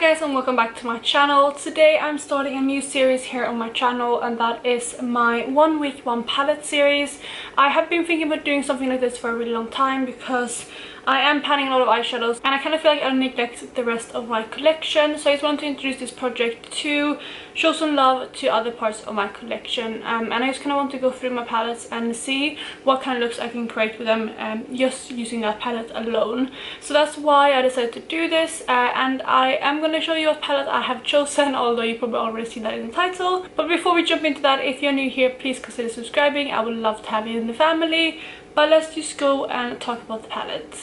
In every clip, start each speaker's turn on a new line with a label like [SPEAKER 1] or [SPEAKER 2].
[SPEAKER 1] guys, and welcome back to my channel. Today I'm starting a new series here on my channel, and that is my 1 week 1 palette series. I have been thinking about doing something like this for a really long time because I am panning a lot of eyeshadows and I kind of feel like I neglect the rest of my collection. So I just wanted to introduce this project to show some love to other parts of my collection, and I just kind of want to go through my palettes and see what kind of looks I can create with them just using that palette alone. So that's why I decided to do this, and I am going to show you what palette I have chosen, although you probably already see that in the title. But before we jump into that, if you're new here, please consider subscribing. I would love to have you in the family. But let's just go and talk about the palette.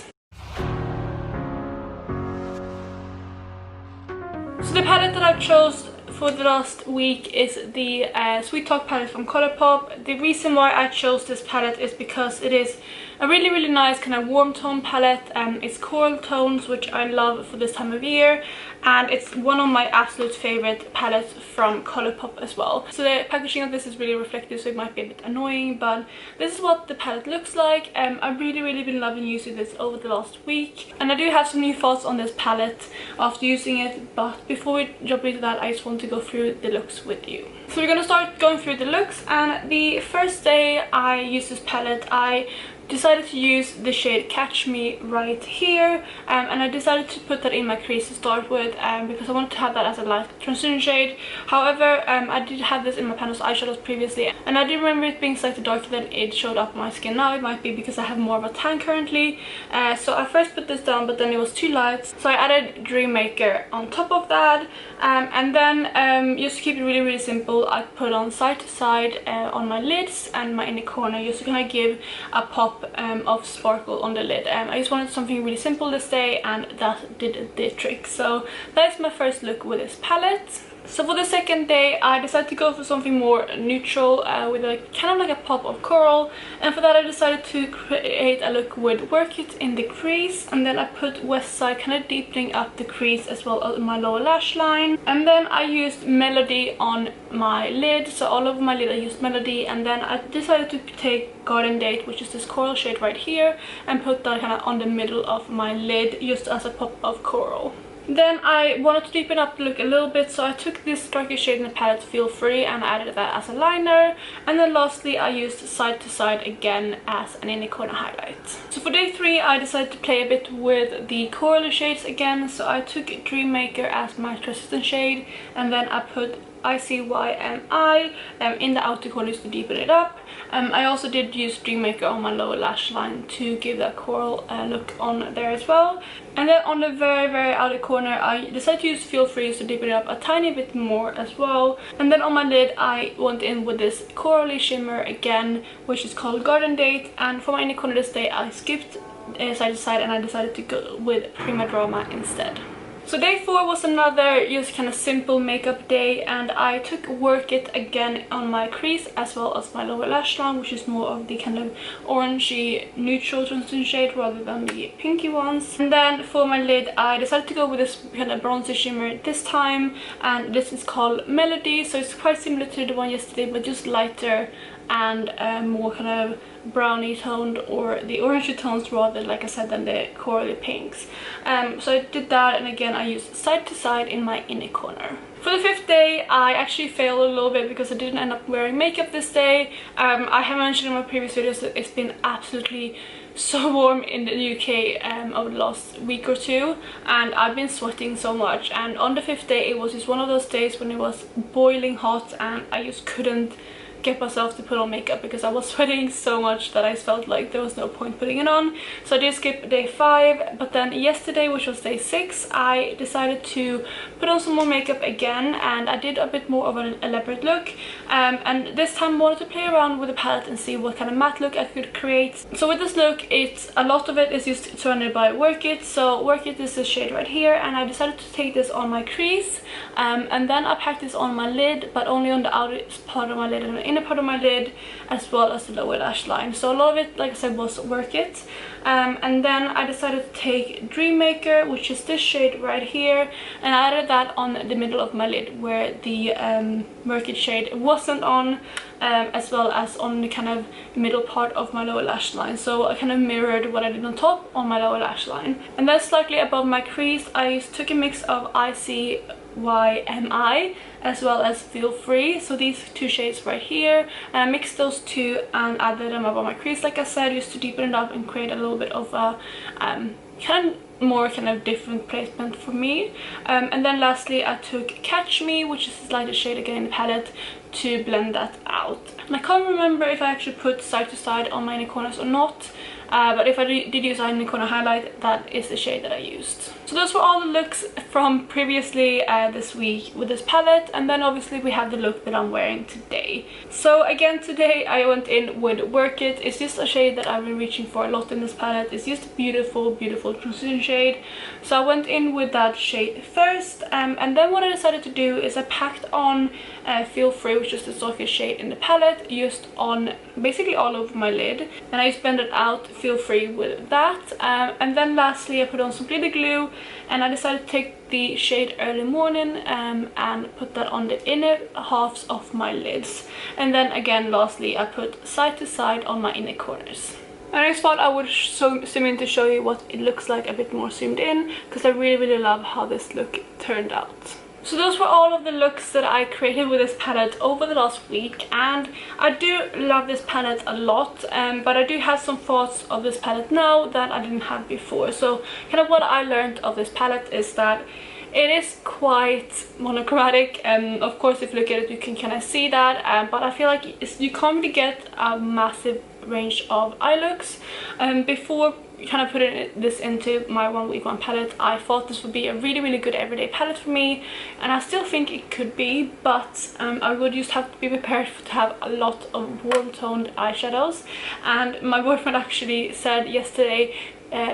[SPEAKER 1] So the palette that I've chose for the last week is the Sweet Talk palette from Colourpop. The reason why I chose this palette is because it is a really nice kind of warm tone palette. It's coral tones, which I love for this time of year, and it's one of my absolute favorite palettes from Colourpop as well. So the packaging of this is really reflective, so it might be a bit annoying, but this is what the palette looks like. I've really been loving using this over the last week, and I do have some new thoughts on this palette after using it. But before we jump into that, I just want to go through the looks with you. So we're gonna start going through the looks, and the first day I used this palette, I decided to use the shade Catch Me right here, and I decided to put that in my crease to start with because I wanted to have that as a light transition shade. However, I did have this in my panels eyeshadows previously, and I do remember it being slightly darker than it showed up on my skin now. It might be because I have more of a tan currently, so I first put this down, but then it was too light, so I added Dream Maker on top of that, and then just to keep it really simple, I put on side to side on my lids and my inner corner, just to kind of give a pop of sparkle on the lid. I just wanted something really simple this day, and that did the trick. So that is my first look with this palette. So for the second day, I decided to go for something more neutral with a kind of like a pop of coral, and for that I decided to create a look with Work It in the crease, and then I put West Side kind of deepening up the crease as well as my lower lash line, and then I used Melody on my lid. So all over my lid I used Melody, and then I decided to take Garden Date, which is this coral shade right here, and put that kind of on the middle of my lid just as a pop of coral. Then I wanted to deepen up the look a little bit, so I took this darker shade in the palette, Feel Free, and added that as a liner. And then lastly I used Side to Side again as an inner corner highlight. So for day 3 I decided to play a bit with the coral shades again, so I took Dream Maker as my transition shade, and then I put ICYMI in the outer corners to deepen it up. I also did use Dream Maker on my lower lash line to give that coral look on there as well. And then on the very outer corner I decided to use Feel Free to deepen it up a tiny bit more as well. And then on my lid I went in with this corally shimmer again, which is called Garden Date. And for my inner corner this day I skipped side to side, and I decided to go with Prima Drama instead. So day 4 was another just kind of simple makeup day, and I took Work It again on my crease as well as my lower lash line, which is more of the kind of orangey neutral transition shade rather than the pinky ones. And then for my lid I decided to go with this kind of bronzy shimmer this time, and this is called Melody. So it's quite similar to the one yesterday, but just lighter and more kind of browny toned, or the orangey tones rather, like I said, than the corally pinks. So I did that, and again I used Side to Side in my inner corner. For the 5th day I actually failed a little bit because I didn't end up wearing makeup this day. I have mentioned in my previous videos that it's been absolutely so warm in the UK over the last week or two, and I've been sweating so much. And on the 5th day it was just one of those days when it was boiling hot, and I just couldn't get myself to put on makeup because I was sweating so much that I felt like there was no point putting it on. So I did skip day 5, but then yesterday, which was day 6, I decided to put on some more makeup again, and I did a bit more of an elaborate look, and this time I wanted to play around with the palette and see what kind of matte look I could create. So with this look, a lot of it is just surrounded by Work It. So Work It is this shade right here, and I decided to take this on my crease, and then I packed this on my lid, but only on the outer part of my lid and inner part of my lid as well as the lower lash line. So a lot of it, like I said, was Work It. And then I decided to take Dream Maker, which is this shade right here, and I added that on the middle of my lid where the Work It shade wasn't on, as well as on the kind of middle part of my lower lash line. So I kind of mirrored what I did on top on my lower lash line. And then slightly above my crease, I took a mix of ICYMI as well as Feel Free, so these two shades right here, and I mixed those two and added them above my crease, like I said, just to deepen it up and create a little bit of a kind of more kind of different placement for me. And then lastly I took Catch Me, which is the lightest shade again in the palette, to blend that out. And I can't remember if I actually put Side to Side on my inner corners or not, but if I did use inner corner highlight, that is the shade that I used. So those were all the looks from previously this week with this palette, and then obviously we have the look that I'm wearing today. So again, today I went in with Work It. It's just a shade that I've been reaching for a lot in this palette. It's just a beautiful, beautiful transition shade. So I went in with that shade first, and then what I decided to do is I packed on Feel Free, which is the softest shade in the palette, just on basically all over my lid, and I just blended out Feel Free with that. And then lastly I put on some glitter glue, and I decided to take the shade Early Morning and put that on the inner halves of my lids. And then again, lastly, I put Side to Side on my inner corners. And I just thought I would zoom in to show you what it looks like a bit more zoomed in, because I really love how this look turned out. So those were all of the looks that I created with this palette over the last week, and I do love this palette a lot, but I do have some thoughts of this palette now that I didn't have before. So kind of what I learned of this palette is that it is quite monochromatic, and of course if you look at it you can kind of see that, but I feel like you can't really get a massive range of eye looks. Before kind of putting this into my 1 week 1 palette, I thought this would be a really good everyday palette for me, and I still think it could be, but I would just have to be prepared to have a lot of warm toned eyeshadows. And my boyfriend actually said yesterday,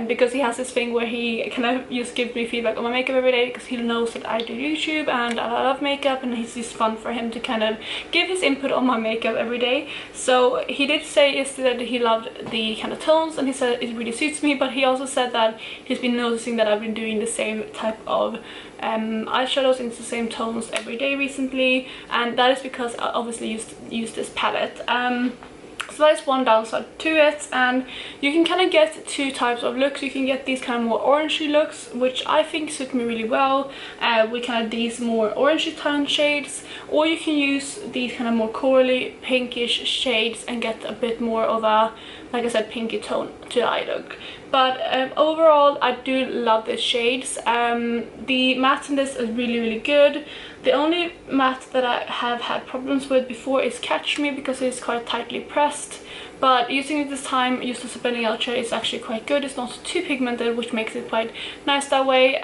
[SPEAKER 1] because he has this thing where he kind of just gives me feedback on my makeup every day, because he knows that I do YouTube and I love makeup, and it's just fun for him to kind of give his input on my makeup every day. So he did say yesterday that he loved the kind of tones, and he said it really suits me, but he also said that he's been noticing that I've been doing the same type of eyeshadows in the same tones every day recently, and that is because I obviously use this palette. So that is one downside to it, and you can kind of get two types of looks. You can get these kind of more orangey looks, which I think suit me really well, with kind of these more orangey toned shades, or you can use these kind of more corally pinkish shades and get a bit more of a, like I said, pinky tone to the eye look. But overall I do love these shades. The matte in this is really good. The only matte that I have had problems with before is Catch Me, because it is quite tightly pressed, but using it this time just as a blending out shade is actually quite good. It's not too pigmented, which makes it quite nice that way,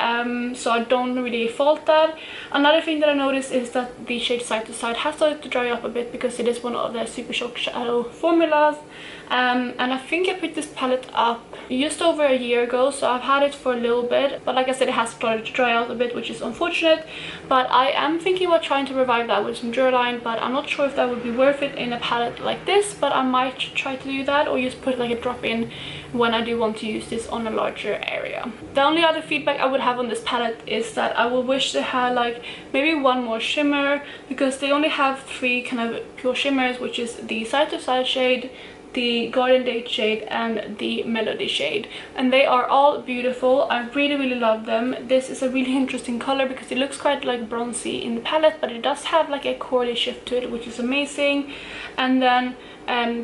[SPEAKER 1] so I don't really fault that. Another thing that I noticed is that the shade Side to Side has started to dry up a bit, because it is one of the Super Shock Shadow formulas, and I think I picked this palette up just over a year ago, so I've had it for a little bit, but like I said, it has started to dry out a bit, which is unfortunate. But I am thinking about trying to revive that with some Duraline, but I'm not sure if that would be worth it in a palette like this, but I might try to do that, or just put like a drop in when I do want to use this on a larger area. The only other feedback I would have on this palette is that I would wish they had like maybe one more shimmer, because they only have 3 kind of pure shimmers, which is the Side to Side shade, the Garden Date shade, and the Melody shade, and they are all beautiful. I really love them. This is a really interesting color because it looks quite like bronzy in the palette, but it does have like a corally shift to it, which is amazing. And then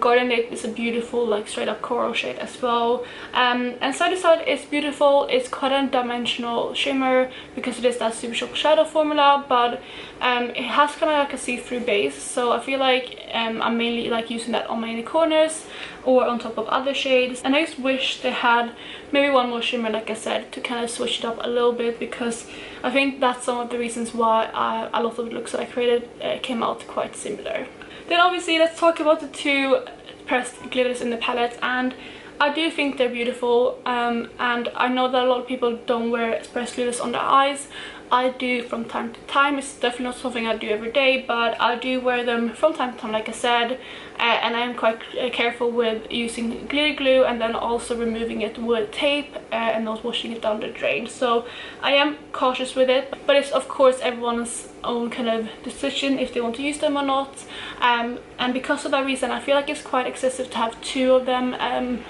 [SPEAKER 1] Garden Date is a beautiful like straight up coral shade as well, and Side to Side is beautiful. It's quite a dimensional shimmer because it is that Super Shock Shadow formula, but it has kind of like a see-through base, so I feel like I'm mainly like using that on my inner corners or on top of other shades. And I just wish they had maybe one more shimmer, like I said, to kind of switch it up a little bit, because I think that's some of the reasons why a lot of the looks that I created came out quite similar. Then obviously let's talk about the 2 pressed glitters in the palette, and I do think they're beautiful, and I know that a lot of people don't wear pressed glitters on their eyes. I do from time to time. It's definitely not something I do every day, but I do wear them from time to time, like I said, and I am quite careful with using glitter glue and then also removing it with tape and not washing it down the drain. So I am cautious with it, but it's of course everyone's own kind of decision if they want to use them or not, and because of that reason I feel like it's quite excessive to have 2 of them.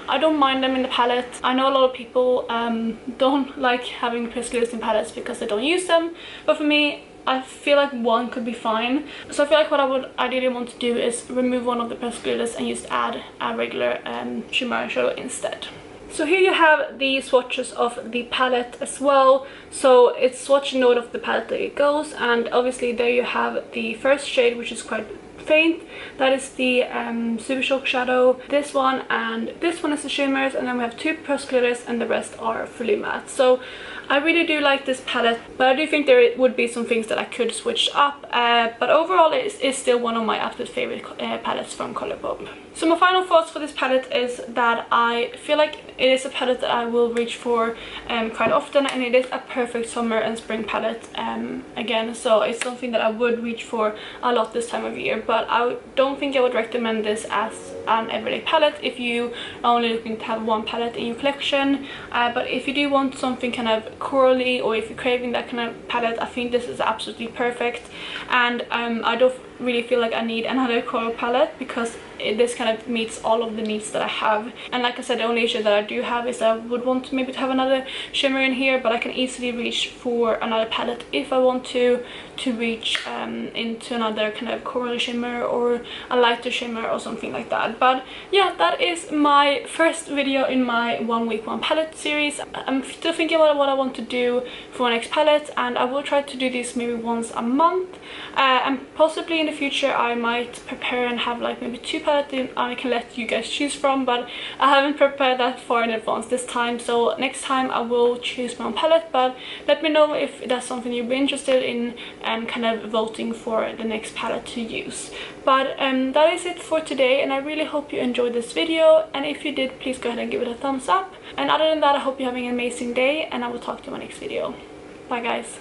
[SPEAKER 1] I don't mind them in the palette. I know a lot of people don't like having pressed glitters in palettes because they don't use them, but for me I feel like 1 could be fine. So I feel like what I would ideally want to do is remove one of the pressed glitters and just add a regular shimmer shadow instead. So here you have the swatches of the palette as well. So it's swatch note of the palette that it goes, and obviously there you have the first shade, which is quite faint. That is the Super Shock shadow. This one and this one is the shimmers, and then we have 2 pressed glitters and the rest are fully matte. So I really do like this palette, but I do think there would be some things that I could switch up, but overall it is still one of my absolute favorite palettes from Colourpop. So my final thoughts for this palette is that I feel like it is a palette that I will reach for quite often, and it is a perfect summer and spring palette again, so it's something that I would reach for a lot this time of year, but I don't think I would recommend this as an everyday palette if you are only looking to have 1 palette in your collection, but if you do want something kind of corally, or if you're craving that kind of palette, I think this is absolutely perfect. And I don't really feel like I need another coral palette because this kind of meets all of the needs that I have. And like I said, the only issue that I do have is that I would want to maybe have another shimmer in here, but I can easily reach for another palette if I want to reach into another kind of coral shimmer or a lighter shimmer or something like that. But yeah, that is my first video in my 1 week 1 palette series. I'm still thinking about what I want to do for my next palette, and I will try to do this maybe once a month, and possibly in the future I might prepare and have like maybe 2 palettes I can let you guys choose from, but I haven't prepared that far in advance this time, so next time I will choose my own palette. But let me know if that's something you'd be interested in kind of voting for the next palette to use. But that is it for today, and I really hope you enjoyed this video, and if you did, please go ahead and give it a thumbs up. And other than that, I hope you're having an amazing day, and I will talk to you in my next video. Bye guys.